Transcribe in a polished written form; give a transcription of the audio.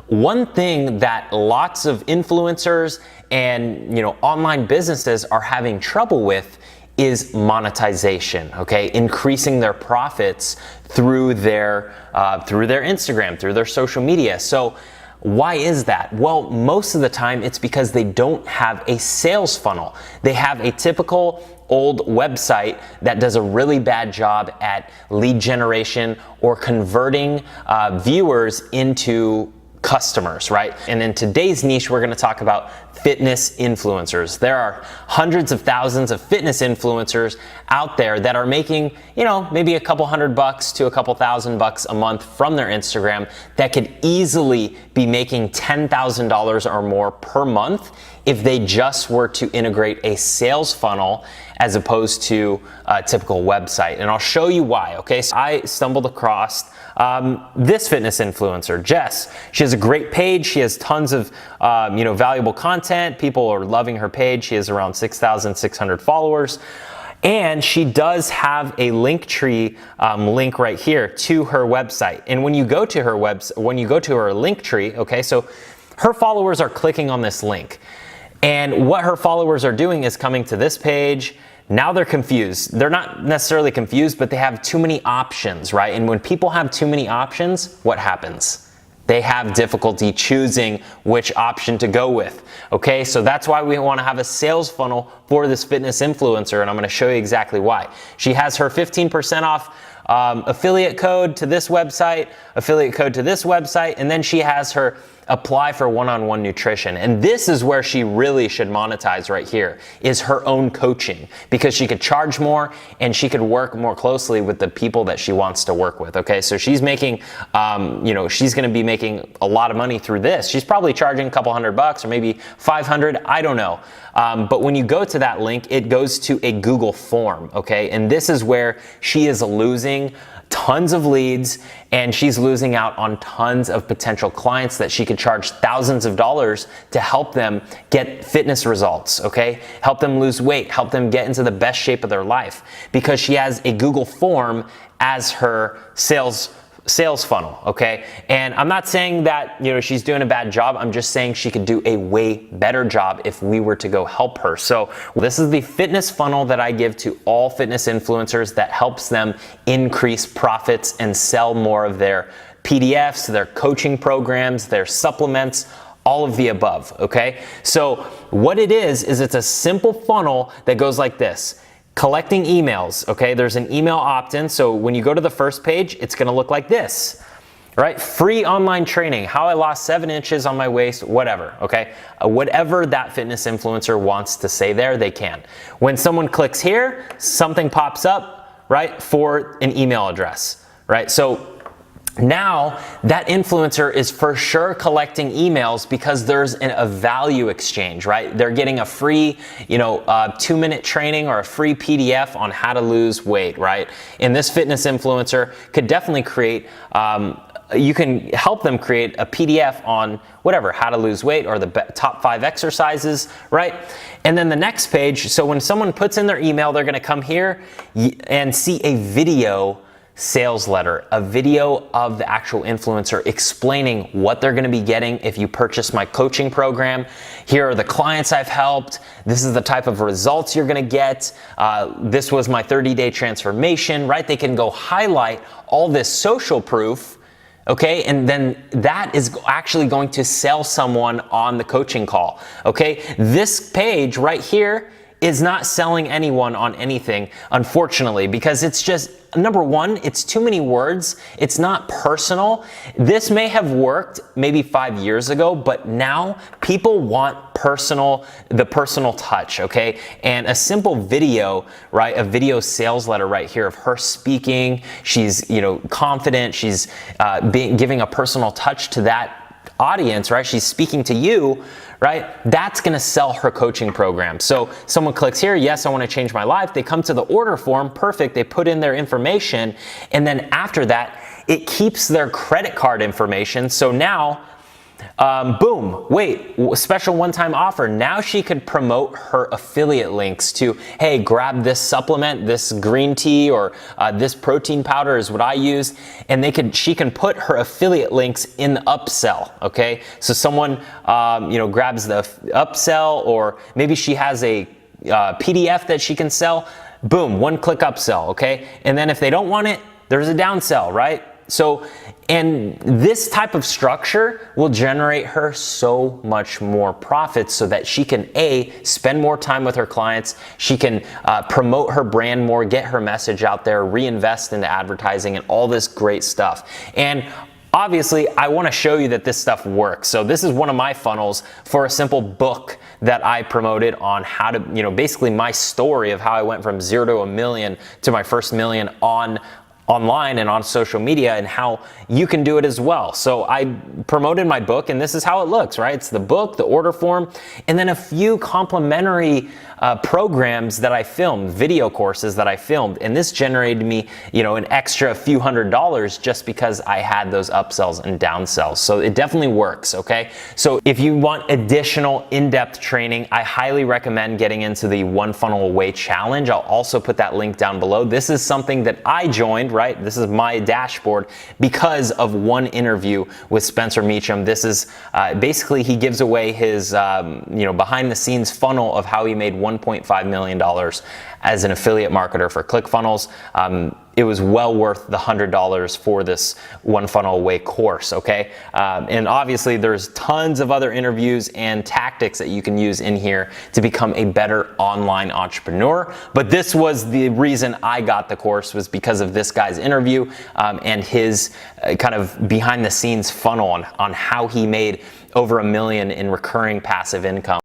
one thing that lots of influencers and online businesses are having trouble with is monetization, okay? Increasing their profits through their Instagram, through their social media. So why is that? Well, most of the time it's because they don't have a sales funnel. They have a typical old website that does a really bad job at lead generation or converting viewers into customers, right? And in today's niche, we're going to talk about fitness influencers. There are hundreds of thousands of fitness influencers out there that are making, maybe a couple $100 to a couple $1,000 a month from their Instagram that could easily be making $10,000 or more per month if they just were to integrate a sales funnel as opposed to a typical website. And I'll show you why, okay? So I stumbled across this fitness influencer, Jess. She has a great page. She has tons of valuable content. People are loving her page. She has around 6,600 followers. And she does have a Linktree link right here to her website. And when you go to her Linktree, okay, so her followers are clicking on this link. And what her followers are doing is coming to this page. Now they're confused. They're not necessarily confused, but they have too many options, right? And when people have too many options, what happens? They have difficulty choosing which option to go with, okay? So that's why we want to have a sales funnel for this fitness influencer, and I'm going to show you exactly why. She has her 15% off affiliate code to this website, affiliate code to this website, and then she has her apply for one-on-one nutrition. And this is where she really should monetize right here, is her own coaching, because she could charge more and she could work more closely with the people that she wants to work with, okay? So she's making, she's gonna be making a lot of money through this. She's probably charging a couple $100 or maybe 500, I don't know. But when you go to that link, it goes to a Google form, okay? And this is where she is losing tons of leads, and she's losing out on tons of potential clients that she could charge thousands of dollars to help them get fitness results, okay? Help them lose weight, help them get into the best shape of their life, because she has a Google form as her sales funnel, okay? And I'm not saying that, she's doing a bad job. I'm just saying she could do a way better job if we were to go help her. So this is the fitness funnel that I give to all fitness influencers that helps them increase profits and sell more of their PDFs, their coaching programs, their supplements, all of the above, okay? So what it is it's a simple funnel that goes like this. Collecting emails, okay? There's an email opt-in, so when you go to the first page, it's gonna look like this, right? Free online training, how I lost 7 inches on my waist, whatever, okay? Whatever that fitness influencer wants to say there, they can. When someone clicks here, something pops up, right, for an email address, right? So now that influencer is for sure collecting emails because there's a value exchange, right? They're getting a free, 2-minute training or a free PDF on how to lose weight, right? And this fitness influencer could definitely create, you can help them create a PDF on whatever, how to lose weight or the top 5 exercises, right? And then the next page, so when someone puts in their email, they're gonna come here and see a video sales letter, a video of the actual influencer explaining what they're gonna be getting if you purchase my coaching program. Here are the clients I've helped. This is the type of results you're gonna get. This was my 30-day transformation, right? They can go highlight all this social proof, okay? And then that is actually going to sell someone on the coaching call, okay? This page right here is not selling anyone on anything, unfortunately, because it's just, number one, it's too many words. It's not personal. This may have worked maybe 5 years ago, but now people want the personal touch, okay? And a simple video, right? A video sales letter right here of her speaking. She's, confident. She's giving a personal touch to that audience, right? She's speaking to you, right? That's gonna sell her coaching program. So someone clicks here, yes, I wanna change my life. They come to the order form, perfect. They put in their information. And then after that, it keeps their credit card information. So now Boom, wait, special one-time offer. Now she could promote her affiliate links to, hey, grab this supplement, this green tea, or this protein powder is what I use. And she can put her affiliate links in the upsell, okay? So someone, grabs the upsell, or maybe she has a PDF that she can sell. Boom, one-click upsell, okay? And then if they don't want it, there's a downsell, right? So, and this type of structure will generate her so much more profits so that she can spend more time with her clients, she can promote her brand more, get her message out there, reinvest into advertising and all this great stuff. And obviously, I want to show you that this stuff works. So this is one of my funnels for a simple book that I promoted on how to, basically my story of how I went from 0 to $1 million to my first $1 million online and on social media, and how you can do it as well. So I promoted my book, and this is how it looks, right? It's the book, the order form, and then a few complimentary programs that I filmed, video courses that I filmed, and this generated me, an extra few $100s just because I had those upsells and downsells. So it definitely works, okay? So if you want additional in-depth training, I highly recommend getting into the One Funnel Away Challenge. I'll also put that link down below. This is something that I joined, right? This is my dashboard because of one interview with Spencer Meacham. This is basically, he gives away his behind the scenes funnel of how he made $1.5 million as an affiliate marketer for ClickFunnels. It was well worth the $100 for this One Funnel Away course, okay? And obviously there's tons of other interviews and tactics that you can use in here to become a better online entrepreneur. But this was the reason I got the course, was because of this guy's interview and his kind of behind the scenes funnel on how he made over $1 million in recurring passive income.